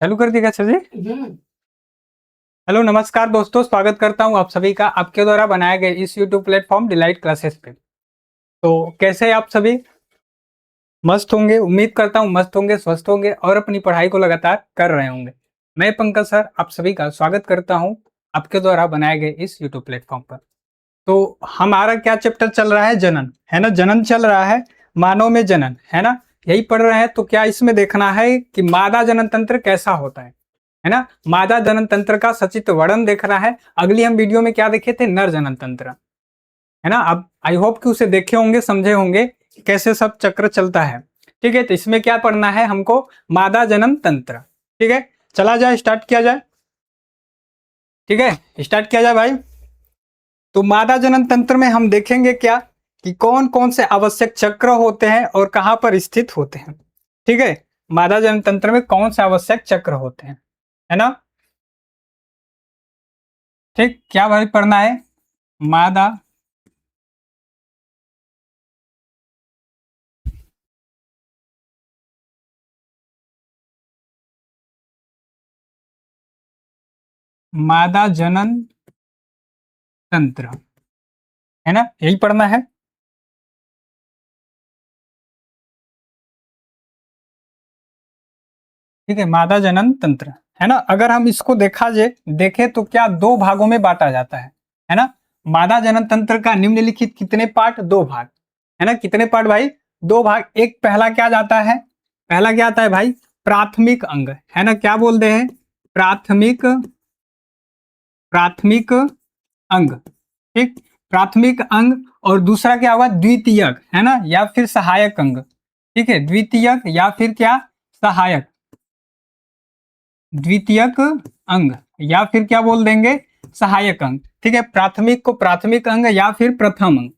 चालू कर दिया सर जी। हेलो नमस्कार दोस्तों, स्वागत करता हूं आप सभी का आपके द्वारा बनाए गए इस यूट्यूब प्लेटफॉर्म डिलाइट क्लासेस पे। तो कैसे हैं आप सभी? मस्त होंगे, उम्मीद करता हूं मस्त होंगे, स्वस्थ होंगे और अपनी पढ़ाई को लगातार कर रहे होंगे। मैं पंकज सर आप सभी का स्वागत करता हूं आपके द्वारा बनाए गए इस यूट्यूब प्लेटफॉर्म पर। तो हमारा क्या चैप्टर चल रहा है? जनन, है ना। जनन चल रहा है, मानव में जनन, है ना। यही पढ़ रहे हैं। तो क्या इसमें देखना है कि मादा जनन तंत्र कैसा होता है ना। मादा जनन तंत्र का सचित्र वर्णन देखना है। अगली हम वीडियो में क्या देखे थे? नर जनन तंत्र, है ना। अब आई होप कि उसे देखे होंगे, समझे होंगे कि कैसे सब चक्र चलता है। ठीक है, तो इसमें क्या पढ़ना है हमको? मादा जनन तंत्र। ठीक है, चला जाए, स्टार्ट किया जाए। ठीक है, स्टार्ट किया जाए भाई। तो मादा जनन तंत्र में हम देखेंगे क्या कि कौन कौन से आवश्यक चक्र होते हैं और कहां पर स्थित होते हैं। ठीक है, मादा जनन तंत्र में कौन से आवश्यक चक्र होते हैं, है ना। ठीक, क्या भाई पढ़ना है? मादा मादा जनन तंत्र, है ना, यही पढ़ना है। ठीक है, मादा जनन तंत्र, है ना। अगर हम इसको देखे तो क्या दो भागों में बांटा जाता है ना। मादा जनन तंत्र का निम्नलिखित कितने पार्ट? दो भाग, है ना। कितने पार्ट भाई? दो भाग। एक पहला क्या जाता है? पहला क्या आता है भाई? प्राथमिक अंग, है ना। क्या बोलते हैं? प्राथमिक प्राथमिक अंग। ठीक, प्राथमिक अंग। और दूसरा क्या होगा? द्वितीयक, है ना, या फिर सहायक अंग। ठीक है, द्वितीयक या फिर क्या? सहायक। द्वितीयक अंग या फिर क्या बोल देंगे? सहायक अंग। ठीक है, प्राथमिक को प्राथमिक अंग या फिर प्रथम अंग,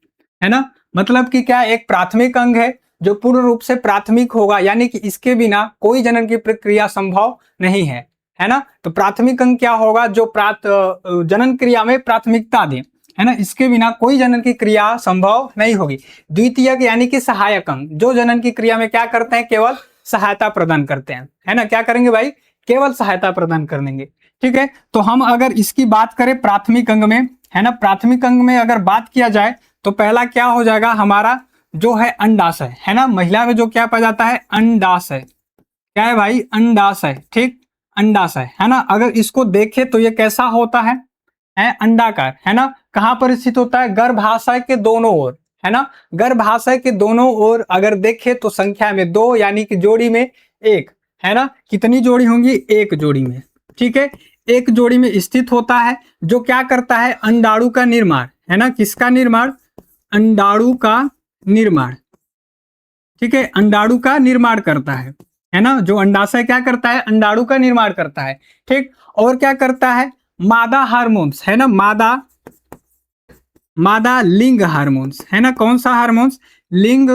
है ना। मतलब कि क्या, एक प्राथमिक अंग है जो पूर्ण रूप से प्राथमिक होगा, यानी कि इसके बिना कोई जनन की प्रक्रिया संभव नहीं है ना। तो प्राथमिक अंग क्या होगा? जो जनन क्रिया में प्राथमिकता दे, है ना। इसके बिना कोई जनन की क्रिया संभव नहीं होगी। द्वितीयक यानी कि सहायक अंग, जो जनन की क्रिया में क्या करते हैं? केवल सहायता प्रदान करते हैं, है ना। क्या करेंगे भाई? केवल सहायता प्रदान कर देंगे। ठीक है, तो हम अगर इसकी बात करें प्राथमिक अंग में, है ना, प्राथमिक अंग में अगर बात किया जाए तो पहला क्या हो जाएगा हमारा? जो है अंडाशय, है ना। महिला में जो क्या पाया जाता है? अंडाशय। क्या है भाई? अंडाशय। ठीक, अंडाशय, है ना। अगर इसको देखें तो ये कैसा होता है अंडाकार, है ना। कहां पर स्थित होता है? गर्भाशय के दोनों ओर, है ना। गर्भाशय के दोनों ओर अगर देखें तो संख्या में दो, यानी कि जोड़ी में एक, है ना। कितनी जोड़ी होंगी? एक जोड़ी में। ठीक है, एक जोड़ी में स्थित होता है, जो क्या करता है? अंडाणु का निर्माण, है ना। किसका निर्माण? अंडाणु का निर्माण। ठीक है, अंडाणु का निर्माण करता है ना। जो अंडाशय क्या करता है? अंडाणु का निर्माण करता है। ठीक, और क्या करता है? मादा हार्मोन्स, है ना। मादा लिंग हार्मोन्स, है ना। कौन सा हार्मोन्स? लिंग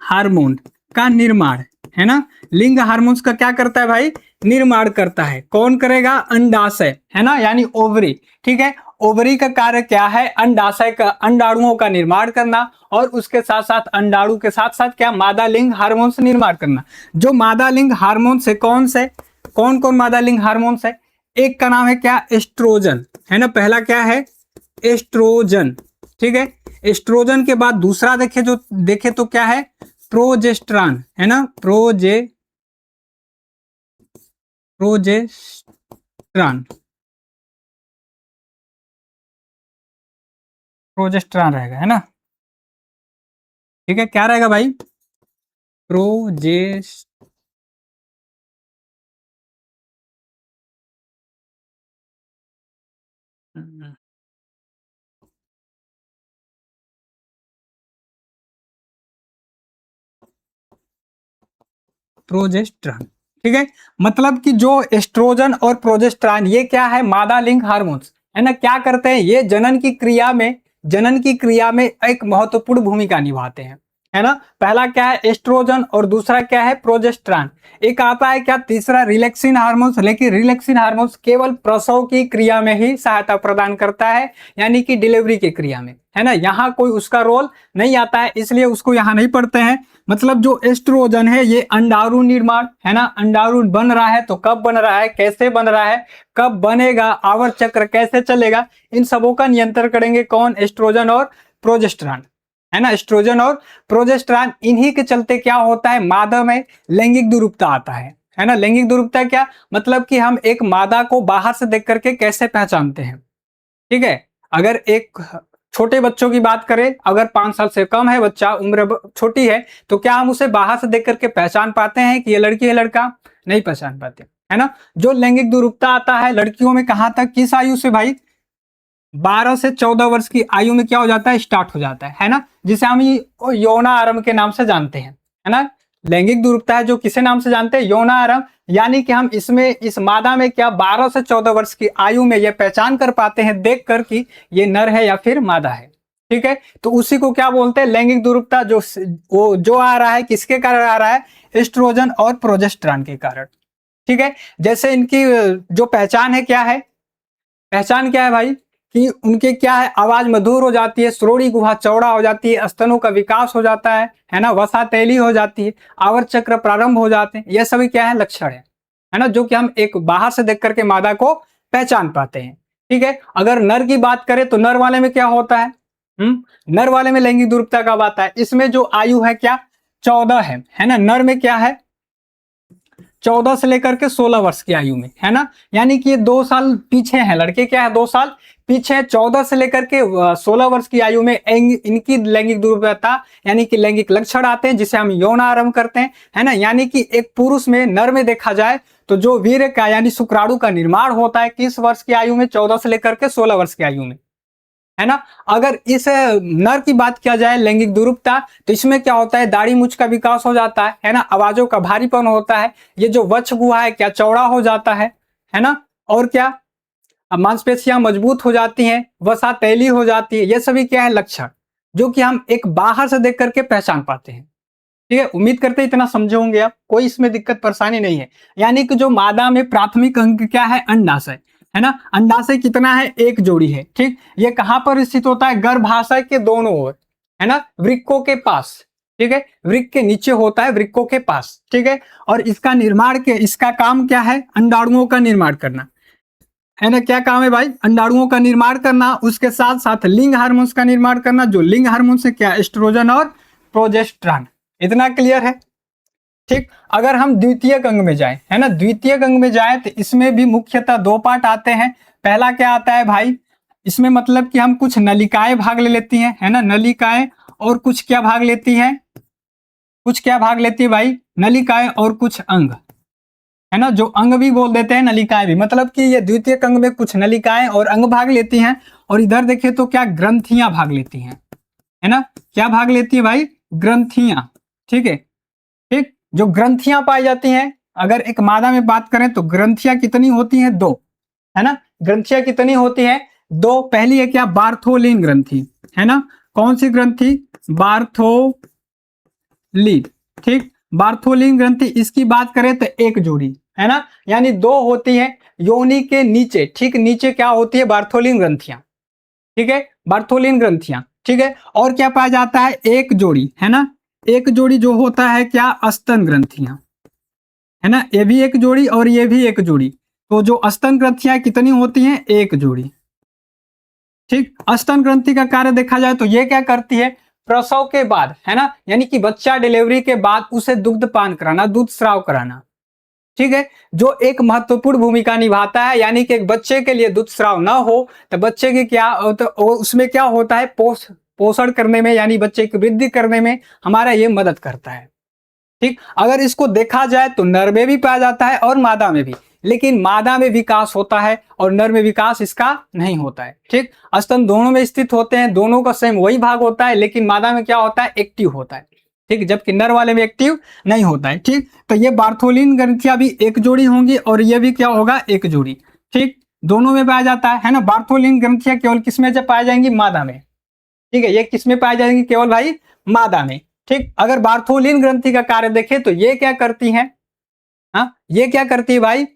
हार्मोन का निर्माण, है ना। लिंग हार्मोन्स का क्या करता है भाई? निर्माण करता है। कौन करेगा? अंडाशय, है ना, यानी ओवरी। ठीक है, ओवरी का कार्य क्या है? अंडाशय का, अंडाणुओं का निर्माण करना, और उसके साथ साथ अंडाणु के साथ साथ क्या? मादा लिंग हार्मोन्स निर्माण करना। जो मादा लिंग हार्मोन्स है कौन से? कौन कौन मादा लिंग हार्मोन्स है? एक का नाम है क्या? एस्ट्रोजन, है ना। पहला क्या है? एस्ट्रोजन। ठीक है, एस्ट्रोजन के बाद दूसरा देखे तो क्या है? प्रोजेस्ट्रान, है ना। प्रोजेस्ट्रान, प्रोजेस्ट्रान रहेगा, है ना। ठीक है, क्या रहेगा भाई? प्रोजेस्ट प्रोजेस्ट्रान। ठीक है, मतलब कि जो एस्ट्रोजन और प्रोजेस्ट्रान ये क्या है? मादा लिंग हार्मोन्स, है ना। क्या करते हैं? ये जनन की क्रिया में एक महत्वपूर्ण भूमिका निभाते हैं, है ना। पहला क्या है एस्ट्रोजन और दूसरा क्या है प्रोजेस्टेरॉन। एक आता है क्या तीसरा रिलैक्सिन हार्मोन्स, लेकिन रिलैक्सिन हार्मोन्स केवल प्रसव की क्रिया में ही सहायता प्रदान करता है, यानी कि डिलीवरी की क्रिया में, है ना। यहाँ कोई उसका रोल नहीं आता है, इसलिए उसको यहाँ नहीं पढ़ते हैं। मतलब जो एस्ट्रोजन है ये अंडाणु निर्माण, है ना, अंडाणु बन रहा है तो कब बन रहा है, कैसे बन रहा है, कब बनेगा, आवर्त चक्र कैसे चलेगा, इन सबों का नियंत्रण करेंगे कौन, एस्ट्रोजन और प्रोजेस्टेरॉन, है ना। एस्ट्रोजन और प्रोजेस्टेरॉन, इन्हीं के चलते क्या होता है मादा में लैंगिक दुरूपता आता है ना। लैंगिक दुरूपता क्या मतलब कि हम एक मादा को बाहर से देख करके कैसे पहचानते हैं, ठीक है। अगर एक छोटे बच्चों की बात करें, अगर 5 साल से कम है बच्चा, उम्र छोटी है, तो क्या हम उसे बाहर से देख करके पहचान पाते हैं कि ये लड़की है लड़का, नहीं पहचान पाते, है ना। जो लैंगिक दुरूपता आता है लड़कियों में कहां तक, किस आयु से भाई, 12 से 14 वर्ष की आयु में क्या हो जाता है स्टार्ट हो जाता है ना, जिसे हम यौना आरंभ के नाम से जानते हैं, है ना। लैंगिक दुरूपता है जो किसे नाम से जानते हैं, यौना आरंभ, यानी कि हम इसमें इस मादा में क्या 12 से 14 वर्ष की आयु में यह पहचान कर पाते हैं देख कर कि ये नर है या फिर मादा है, ठीक है। तो उसी को क्या बोलते हैं लैंगिक दुरूपता, जो आ रहा है किसके कारण आ रहा है, एस्ट्रोजन और प्रोजेस्टेरॉन के कारण, ठीक है। जैसे इनकी जो पहचान है क्या है, पहचान क्या है भाई कि उनके क्या है आवाज मधुर हो जाती है, श्रोणि गुहा चौड़ा हो जाती है, स्तनों का विकास हो जाता है ना, वसा तैली हो जाती है, आवर्त चक्र प्रारंभ हो जाते हैं, यह सभी क्या है लक्षण है ना, जो कि हम एक बाहर से देख करके मादा को पहचान पाते हैं, ठीक है। अगर नर की बात करें तो नर वाले में क्या होता है, नर वाले में लैंगिक दुरूपता कब आता है, इसमें जो आयु है क्या 14 है ना, नर में क्या है 14 से लेकर के 16 वर्ष की आयु में, है ना। यानी कि ये 2 साल पीछे हैं, लड़के क्या है 2 साल पीछे, 14 से लेकर के 16 वर्ष की आयु में इनकी लैंगिक दुर्बलता यानी कि लैंगिक लक्षण आते हैं, जिसे हम यौन आरंभ करते हैं, है ना। यानी कि एक पुरुष में नर में देखा जाए तो जो वीर्य का यानी शुक्राणु का निर्माण होता है किस वर्ष की आयु में, 14 से लेकर के 16 वर्ष की आयु में, है ना। अगर इस नर की बात किया जाए लैंगिक दुरूपता, तो इसमें क्या होता है दाढ़ी मूंछ का विकास हो जाता है ना, आवाजों का भारीपन होता है, ये जो वक्ष गुहा है क्या चौड़ा हो जाता है ना, और क्या मांसपेशियां मजबूत हो जाती हैं, वसा तैली हो जाती है, ये सभी क्या है लक्षण जो कि हम एक बाहर से देख करके पहचान पाते हैं, ठीक है। उम्मीद करते हैं इतना समझे होंगे आप, कोई इसमें दिक्कत परेशानी नहीं है। यानी कि जो मादा में प्राथमिक अंग क्या है अंडाशय, है ना, अंडाशय कितना है एक जोड़ी है, ठीक। ये कहां पर स्थित होता है गर्भाशय के दोनों ओर, है ना, वृक्कों के पास, ठीक है, वृक्क के नीचे होता है वृक्कों के पास, ठीक है। और इसका निर्माण के इसका काम क्या है अंडाणुओं का निर्माण करना, है ना। क्या काम है भाई अंडाणुओं का निर्माण करना, उसके साथ साथ लिंग हार्मोन्स का निर्माण करना, जो लिंग हार्मोन्स है क्या एस्ट्रोजन और प्रोजेस्टेरॉन। इतना क्लियर है, ठीक। अगर हम द्वितीय अंग में जाएं, है ना, द्वितीय अंग में जाएं तो इसमें भी मुख्यतः 2 पार्ट आते हैं। पहला क्या आता है भाई, इसमें मतलब कि हम कुछ नलिकाएं भाग ले लेती हैं, है ना, नलिकाएं, और कुछ क्या भाग लेती हैं, कुछ क्या भाग लेती है भाई नलिकाएं और कुछ अंग, है ना, जो अंग भी बोल देते हैं नलिकाएं भी, मतलब कि ये द्वितीय अंग में कुछ नलिकाएं और अंग भाग लेती हैं। और इधर देखिए तो क्या ग्रंथियां भाग लेती हैं, है ना, क्या भाग लेती है भाई ग्रंथियां, ठीक है, ठीक। जो ग्रंथियां पाई जाती हैं, अगर एक मादा में बात करें तो ग्रंथियां कितनी होती हैं 2, है ना, ग्रंथियां कितनी होती हैं 2। पहली है क्या बार्थोलिन ग्रंथि, है ना, कौन सी ग्रंथि बार्थोलिन, ठीक, बार्थोलिन ग्रंथि, इसकी बात करें तो एक जोड़ी, है ना, यानी 2 होती है योनि के नीचे, ठीक नीचे क्या होती है बार्थोलिन ग्रंथियां, ठीक है, बार्थोलिन ग्रंथियां, ठीक है। और क्या पाया जाता है एक जोड़ी, है ना, एक जोड़ी जो होता है क्या स्तन ग्रंथियां, है ना, ये भी एक जोड़ी और ये भी एक जोड़ी, तो जो स्तन ग्रंथियां कितनी होती हैं एक जोड़ी, ठीक। स्तन ग्रंथि का कार्य देखा जाए तो ये क्या करती है प्रसव के बाद, है ना, यानी कि बच्चा डिलीवरी के बाद उसे दुग्ध पान कराना, दूध स्राव कराना, ठीक है, जो एक महत्वपूर्ण भूमिका निभाता है। यानी कि एक बच्चे के लिए दूध स्राव ना हो तो बच्चे की क्या तो उसमें क्या होता है पोषण करने में, यानी बच्चे की वृद्धि करने में हमारा ये मदद करता है, ठीक। अगर इसको देखा जाए तो नर में भी पाया जाता है और मादा में भी, लेकिन मादा में विकास होता है और नर में विकास इसका नहीं होता है, ठीक। स्तन दोनों में स्थित होते हैं, दोनों का सेम वही भाग होता है, लेकिन मादा में क्या होता है एक्टिव होता है, ठीक, जबकि नर वाले में एक्टिव नहीं होता है, ठीक। तो ये बार्थोलिन ग्रंथियां भी एक जोड़ी होंगी और ये भी क्या होगा एक जोड़ी, ठीक, दोनों में पाया जाता है ना। बार्थोलिन ग्रंथियां केवल किसमें जब पाई जाएंगी मादा में, ठीक है, ये किसमें पाई जाएंगी केवल भाई मादा में, ठीक, अगर बार्थोलिन ग्रंथि का कार्य देखें तो ये क्या करती है, हाँ ये क्या करती है भाई,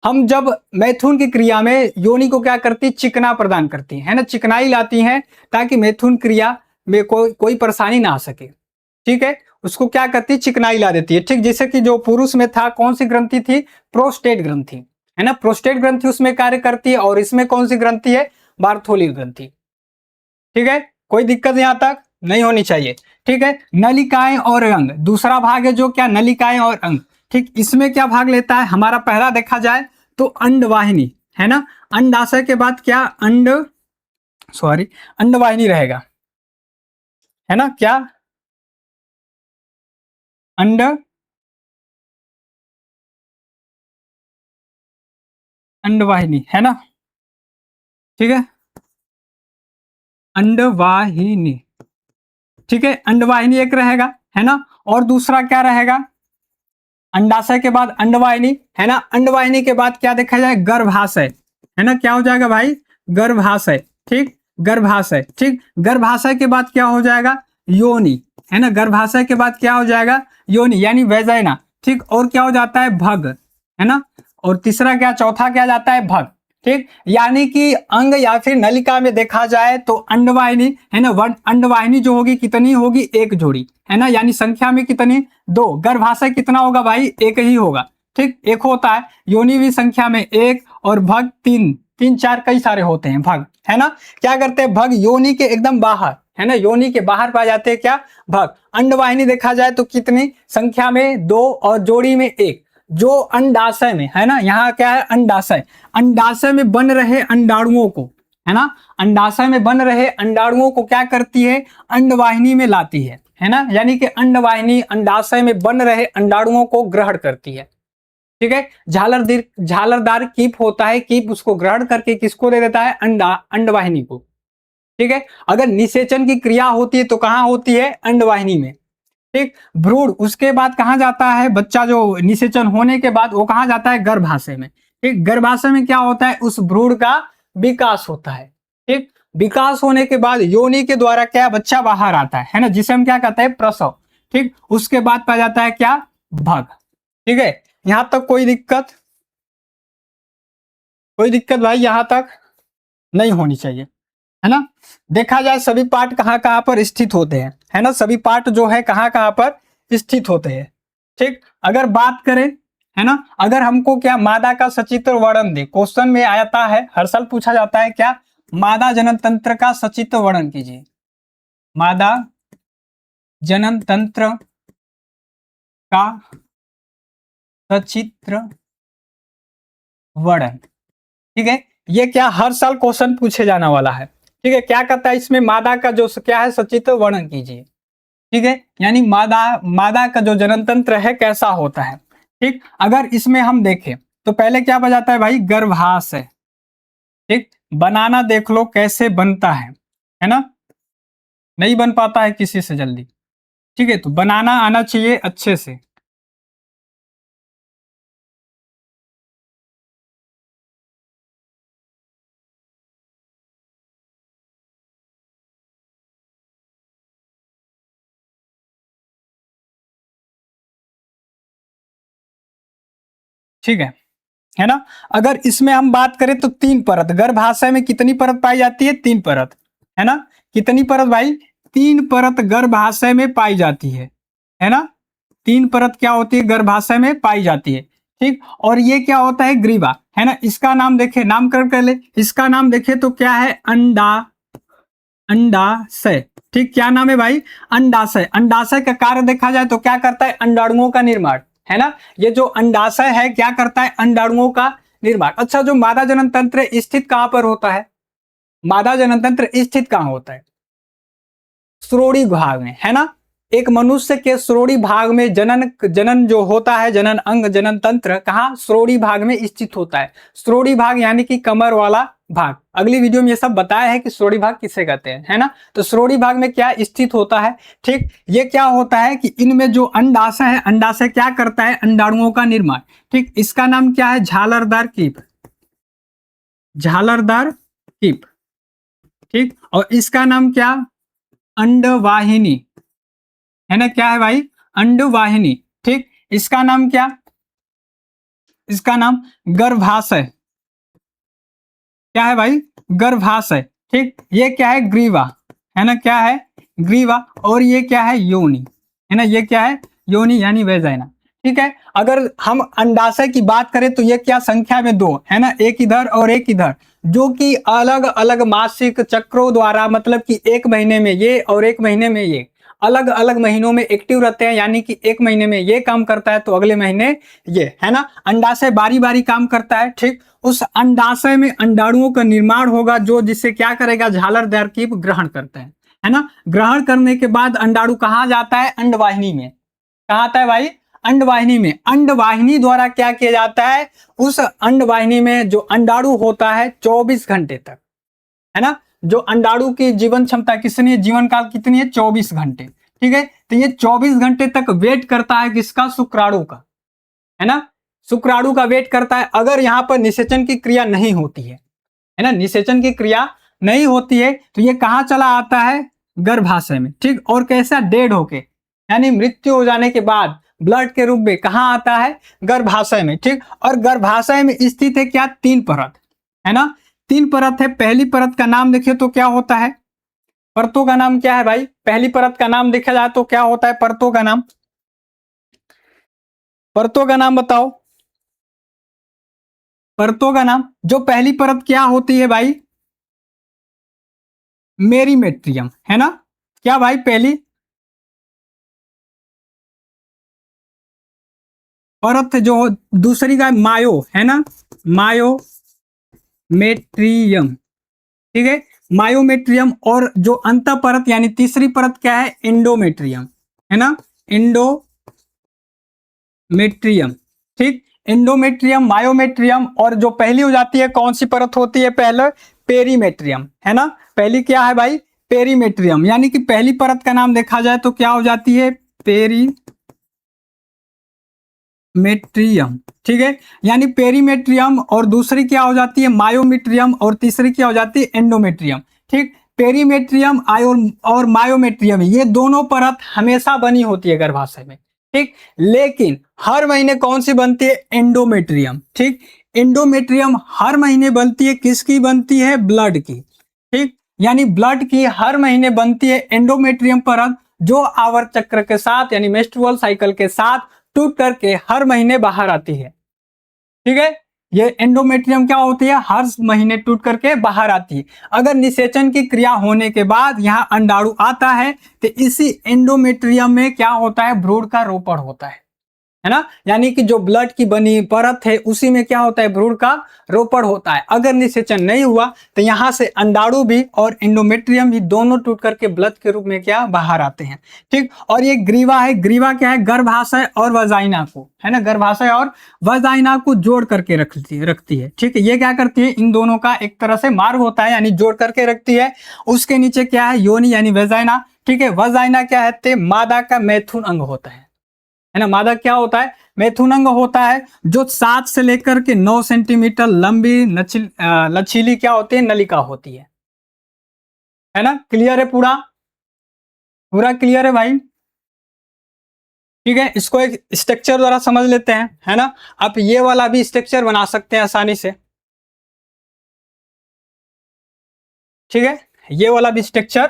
हम जब मैथुन की क्रिया में योनि को क्या करती है, चिकना प्रदान करती है ना, चिकनाई लाती है ताकि मैथुन क्रिया में कोई परेशानी ना आ सके। ठीक है, उसको क्या करती है, चिकनाई ला देती है। ठीक, जैसे कि जो पुरुष में था कौन सी ग्रंथि थी, प्रोस्टेट ग्रंथि, है ना, प्रोस्टेट ग्रंथि उसमें कार्य करती है, और इसमें कौन सी ग्रंथि है, बार्थोलिन ग्रंथि। ठीक है, कोई दिक्कत यहां तक नहीं होनी चाहिए। ठीक है, नलिकाएं और अंग दूसरा भाग है जो क्या, नलिकाएं और अंग। ठीक, इसमें क्या भाग लेता है, हमारा पहला देखा जाए तो अंडवाहिनी, है ना, अंडाशय के बाद क्या, अंडवाहिनी रहेगा, है ना, क्या, अंड अंडवाहिनी, है ना। ठीक है, अंडवाहिनी, ठीक है, अंडवाहिनी एक रहेगा, है ना, और दूसरा क्या रहेगा, अंडाशय के बाद अंडवाहिनी, है ना, अंडवाहिनी के बाद क्या देखा जाए, गर्भाशय, है ना, क्या हो जाएगा भाई, गर्भाशय। ठीक, गर्भाशय, ठीक, गर्भाशय के बाद क्या हो जाएगा, योनि, है ना, गर्भाशय के बाद क्या हो जाएगा, योनि यानी वैजाइना। ठीक, और क्या हो जाता है, भग, है ना, और तीसरा क्या, चौथा क्या जाता है, भग। ठीक, यानी कि अंग या फिर नलिका में देखा जाए तो अंडवाहिनी, है ना, अंडवाहिनी जो होगी कितनी होगी, एक जोड़ी, है ना, यानी संख्या में कितनी, दो। गर्भाशय कितना होगा भाई, एक ही होगा। ठीक, एक होता है, योनि भी संख्या में एक, और भग तीन, तीन चार कई सारे होते हैं भग, है ना। क्या करते हैं, भग योनि के एकदम बाहर, है ना, योनि के बाहर पाए जाते हैं क्या, भग। अंडवाहिनी देखा जाए तो कितनी संख्या में, दो, और जोड़ी में एक। जो अंडाशय में, है ना, यहाँ क्या है, अंडाशय, अंडाशय में बन रहे अंडाणुओं को, है ना, अंडाशय में बन रहे अंडाणुओं को क्या करती है, अंडवाहिनी में लाती है ना, यानी कि अंडवाहिनी अंडाशय में बन रहे अंडाणुओं को ग्रहण करती है। ठीक है, झालरदार कीप होता है, कीप उसको ग्रहण करके किसको दे देता है, अंडवाहिनी को। ठीक है, अगर निषेचन की क्रिया होती है तो कहां होती है, अंडवाहिनी में। ठीक, भ्रूण उसके बाद कहां जाता है, बच्चा जो निषेचन होने के बाद वो कहां जाता है, गर्भाशय में। ठीक, गर्भाशय में क्या होता है, उस भ्रूण का विकास होता है। ठीक, विकास होने के बाद योनि के द्वारा क्या, बच्चा बाहर आता है ना, जिसे हम क्या कहते हैं, प्रसव। ठीक, उसके बाद पाया जाता है क्या, भग। ठीक है, यहां तक कोई दिक्कत, कोई दिक्कत भाई यहां तक नहीं होनी चाहिए, है ना। देखा जाए सभी पार्ट कहां कहां पर स्थित होते हैं, है ना, सभी पार्ट जो है कहां कहां पर स्थित होते हैं। ठीक, अगर बात करें, है ना, अगर हमको क्या, मादा का सचित्र वर्णन दे, क्वेश्चन में आता है, हर साल पूछा जाता है क्या, मादा जनन तंत्र का सचित्र वर्णन कीजिए, मादा जनन तंत्र का सचित्र वर्णन। ठीक है, ये क्या हर साल क्वेश्चन पूछे जाने वाला है। ठीक है, क्या कहता है इसमें, मादा का जो क्या है, सचित्र वर्णन कीजिए। ठीक है, यानी मादा मादा का जो जनन तंत्र है कैसा होता है। ठीक, अगर इसमें हम देखें तो पहले क्या बजाता है भाई, गर्भाशय। ठीक, बनाना देख लो कैसे बनता है ना, नहीं बन पाता है किसी से जल्दी। ठीक है, तो बनाना आना चाहिए अच्छे से। ठीक है ना, अगर इसमें हम बात करें तो तीन परत, गर्भाशय में कितनी परत पाई जाती है, तीन परत, है ना, कितनी परत भाई, तीन परत गर्भाशय में पाई जाती है ना, तीन परत क्या होती है, गर्भाशय में पाई जाती है। ठीक, और ये क्या होता है, ग्रीवा, है ना, इसका नाम देखे, नामकरण कर ले, इसका नाम देखे तो क्या है, अंडाशय। ठीक, क्या नाम है भाई, अंडाशय। अंडाशय का कार्य देखा जाए तो क्या करता है, अंडाणुओं का निर्माण, है ना, ये जो अंडाशय है क्या करता है, अंडाणुओं का निर्माण। अच्छा, जो मादा जनन तंत्र स्थित कहां पर होता है, मादा जनन तंत्र स्थित कहां होता है, श्रोणि भाग में, है ना, एक मनुष्य के श्रोणि भाग में जनन जनन जो होता है, जनन अंग जनन तंत्र कहाँ, श्रोणि भाग में स्थित होता है। श्रोणि भाग यानी कि कमर वाला भाग, अगली वीडियो में ये सब बताया है कि श्रोणि भाग किसे कहते हैं, है ना, तो श्रोणि भाग में क्या स्थित होता है। ठीक, ये क्या होता है कि इनमें जो अंडाशय है, अंडाशय क्या करता है, अंडाणुओं का निर्माण। ठीक, इसका नाम क्या है, झालरदार कीप, झालरदार कीप। ठीक, और इसका नाम क्या, अंडवाहिनी, है ना, क्या है भाई, अंडवाहिनी। ठीक, इसका नाम क्या, इसका नाम गर्भाशय, क्या है भाई, गर्भाशय। ठीक, ये क्या है, ग्रीवा, है ना, क्या है, ग्रीवा। और ये क्या है, योनि, है ना, ये क्या है, योनि यानी वेजाइना। ठीक है, अगर हम अंडाशय की बात करें तो ये क्या संख्या में दो, है ना, एक इधर और एक इधर, जो कि अलग अलग मासिक चक्रों द्वारा, मतलब कि एक महीने में ये और एक महीने में ये, अलग अलग महीनों में एक्टिव रहते हैं। यानी कि एक महीने में ये काम करता है तो अगले महीने ये, है ना, अंडाशय बारी बारी काम करता है। ठीक, उस अंडाशय में अंडाणुओं का निर्माण होगा, जो जिससे क्या करेगा, झालरदार कीप ग्रहण करते हैं, है ना। ग्रहण करने के बाद अंडाणु कहाँ जाता है, अंडवाहिनी में। कहाँ आता है भाई, अंडवाहिनी में। अंडवाहिनी द्वारा क्या किया जाता है, उस अंडवाहिनी में जो अंडाणु होता है 24 घंटे तक, है ना, जो अंडाणु की जीवन क्षमता कितनी है, जीवन काल कितनी है, 24 घंटे। ठीक है, तो ये 24 घंटे तक वेट करता है किसका, शुक्राणु का, है ना, शुक्राणु का वेट करता है। अगर यहाँ पर निषेचन की क्रिया नहीं होती है ना, निषेचन की क्रिया नहीं होती है, तो ये कहाँ चला आता है, गर्भाशय में। ठीक, और कैसा, डेड होके, यानी मृत्यु हो जाने के बाद ब्लड के रूप में कहाँ आता है, गर्भाशय में। ठीक, और गर्भाशय में स्थित है क्या, तीन परत, है ना, तीन परत है। पहली परत का नाम देखिए तो क्या होता है, परतों का नाम क्या है भाई, पहली परत का नाम देखा जाए तो क्या होता है, परतों का नाम, परतों का नाम बताओ, परतों का नाम। जो पहली परत क्या होती है भाई, मेरीमेट्रियम, है ना, क्या भाई, पहली परत जो दूसरी का मायो, है ना, मायोमेट्रियम। ठीक है, मायोमेट्रियम। और जो अंत परत यानी तीसरी परत क्या है, एंडोमेट्रियम, है ना, एंडोमेट्रियम। ठीक, एंडोमेट्रियम, मायोमेट्रियम, और जो पहली हो जाती है कौन सी परत होती है, पहले पेरीमेट्रियम, है ना, पहली क्या है भाई, पेरीमेट्रियम। यानी कि पहली परत का नाम देखा जाए तो क्या हो जाती है, पेरीमेट्रियम। ठीक है, यानी पेरीमेट्रियम, और दूसरी क्या हो जाती है, मायोमेट्रियम, और तीसरी क्या हो जाती है, एंडोमेट्रियम। ठीक, पेरीमेट्रियम और मायोमेट्रियम, ये दोनों परत हमेशा बनी होती है गर्भाशय में। ठीक, लेकिन हर महीने कौन सी बनती है, एंडोमेट्रियम। ठीक, एंडोमेट्रियम हर महीने बनती है, किसकी बनती है, ब्लड की। ठीक, यानी ब्लड की हर महीने बनती है एंडोमेट्रियम परत, जो आवर्त चक्र के साथ यानी मेंस्ट्रुअल साइकिल के साथ टूट करके हर महीने बाहर आती है। ठीक है, ये एंडोमेट्रियम क्या होती है, हर महीने टूट करके बाहर आती है। अगर निषेचन की क्रिया होने के बाद यहाँ अंडाणु आता है, तो इसी एंडोमेट्रियम में क्या होता है, भ्रूण का रोपण होता है ना, यानी कि जो ब्लड की बनी परत है उसी में क्या होता है, भ्रूण का रोपण होता है। अगर निषेचन नहीं हुआ तो यहां से अंडाणु भी और एंडोमेट्रियम भी दोनों टूट करके ब्लड के रूप में क्या बाहर आते हैं। ठीक, और ये ग्रीवा है, ग्रीवा क्या है, गर्भाशय और वजाइना को, है ना, गर्भाशय और वजाइना को जोड़ करके रखती है। ठीक है, ये क्या करती है, इन दोनों का एक तरह से मार्ग होता है, यानी जोड़ करके रखती है। उसके नीचे क्या है, योनि यानी वेजाइना। ठीक है, वजाइना क्या है, मादा का मैथुन अंग होता है ना, मादा क्या होता है, मैथुनंग होता है, जो 7 से लेकर के 9 सेंटीमीटर लंबी लचीली क्या होती है, नलिका होती है ना। क्लियर है, पूरा पूरा क्लियर है भाई। ठीक है, इसको एक स्ट्रक्चर द्वारा समझ लेते हैं, है ना। आप ये वाला भी स्ट्रक्चर बना सकते हैं आसानी से। ठीक है, ये वाला भी स्ट्रक्चर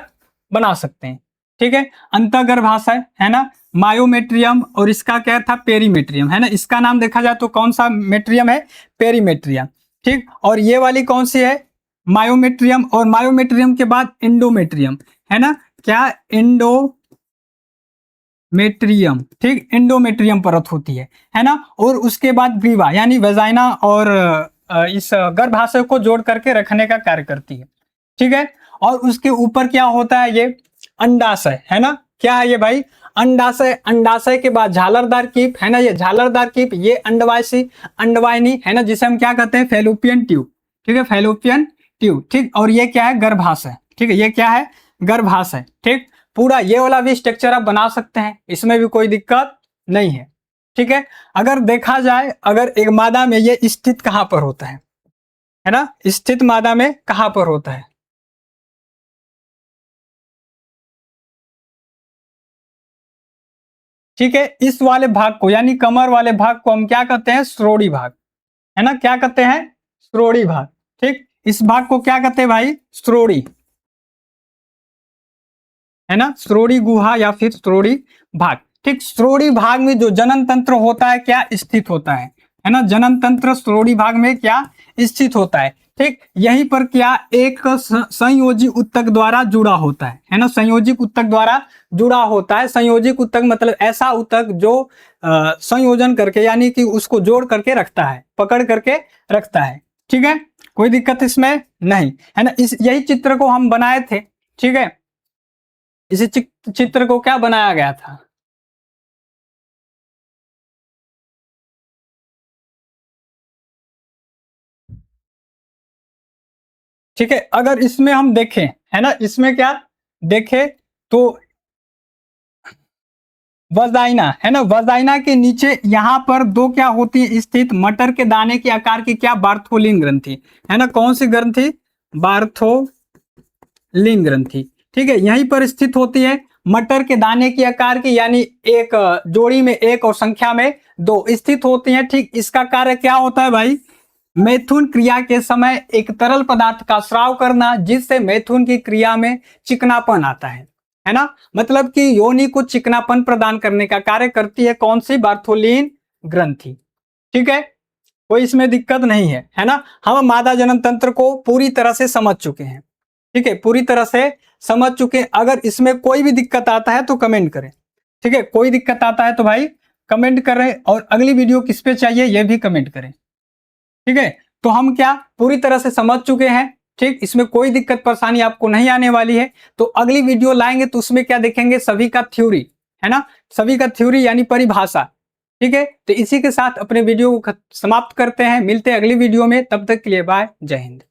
बना सकते हैं। ठीक है, अंतःगर्भाशय, है ना, मायोमेट्रियम, और इसका क्या था, पेरीमेट्रियम, है ना। इसका नाम देखा जाए तो कौन सा मेट्रियम है, पेरीमेट्रियम। ठीक, और ये वाली कौन सी है, मायोमेट्रियम, और मायोमेट्रियम के बाद एंडोमेट्रियम, है ना, क्या, एंडोमेट्रियम। ठीक, एंडोमेट्रियम परत होती है ना। और उसके बाद ग्रीवा यानी वेजाइना और इस गर्भाशय को जोड़ करके रखने का कार्य करती है। ठीक है, और उसके ऊपर क्या होता है, ये अंडाशय, है ना, क्या है ये भाई, अंडाशय। अंडाशय के बाद झालरदार कीप, है ना, ये झालरदार कीप, ये अंडवासी अंडवाहिनी, है ना, जिसे हम क्या कहते हैं, फैलोपियन ट्यूब। ठीक है, फैलोपियन ट्यूब। ठीक, और ये क्या है, गर्भाशय। ठीक है, ये क्या है, गर्भाशय। ठीक, पूरा ये वाला भी स्ट्रक्चर आप बना सकते हैं, इसमें भी कोई दिक्कत नहीं है। ठीक है, अगर देखा जाए, अगर एक मादा में ये स्थित कहां पर होता है ना, स्थित मादा में कहां पर होता है, ठीक है, इस वाले भाग को यानी कमर वाले भाग को हम क्या कहते हैं, श्रोणि भाग, है ना, क्या कहते हैं, श्रोणि भाग। ठीक, इस भाग को क्या कहते हैं भाई, श्रोणि, है ना, श्रोणि गुहा या फिर श्रोणि भाग। ठीक, श्रोणि भाग में जो जनन तंत्र होता है क्या स्थित होता है ना, जनन तंत्र श्रोणि भाग में क्या स्थित होता है। ठीक, यहीं पर क्या एक संयोजी उत्तक द्वारा जुड़ा होता है ना, संयोजिक उत्तक द्वारा जुड़ा होता है। संयोजिक उत्तक मतलब ऐसा उत्तक जो संयोजन करके यानी कि उसको जोड़ करके रखता है, पकड़ करके रखता है। ठीक है, कोई दिक्कत इसमें नहीं, है ना। इस यही चित्र को हम बनाए थे। ठीक है, इसी चित्र को क्या बनाया गया था, ठीक है। अगर इसमें हम देखें, है ना, इसमें क्या देखें तो वजाइना, है ना, वजाइना के नीचे यहाँ पर दो क्या होती है स्थित, मटर के दाने के आकार की क्या, बार्थोलिन ग्रंथि, है ना, कौन सी ग्रंथि, बार्थोलिन ग्रंथि। ठीक है, यहीं पर स्थित होती है, मटर के दाने के आकार की, यानी एक जोड़ी में एक और संख्या में दो स्थित होती है। ठीक, इसका कार्य क्या होता है भाई, मैथुन क्रिया के समय एक तरल पदार्थ का स्राव करना, जिससे मैथुन की क्रिया में चिकनापन आता है ना, मतलब कि योनि को चिकनापन प्रदान करने का कार्य करती है कौन सी, बार्थोलिन ग्रंथि। ठीक है, कोई इसमें दिक्कत नहीं है ना। हम मादा जनन तंत्र को पूरी तरह से समझ चुके हैं। ठीक है, पूरी तरह से समझ चुके हैं। अगर इसमें कोई भी दिक्कत आता है तो कमेंट करें। ठीक है, कोई दिक्कत आता है तो भाई कमेंट करें, और अगली वीडियो किस पे चाहिए ये भी कमेंट करें। ठीक है, तो हम क्या पूरी तरह से समझ चुके हैं। ठीक, इसमें कोई दिक्कत परेशानी आपको नहीं आने वाली है। तो अगली वीडियो लाएंगे तो उसमें क्या देखेंगे, सभी का थ्योरी, है ना, सभी का थ्योरी यानी परिभाषा। ठीक है, तो इसी के साथ अपने वीडियो को समाप्त करते हैं, मिलते हैं अगली वीडियो में, तब तक के लिए बाय, जय हिंद।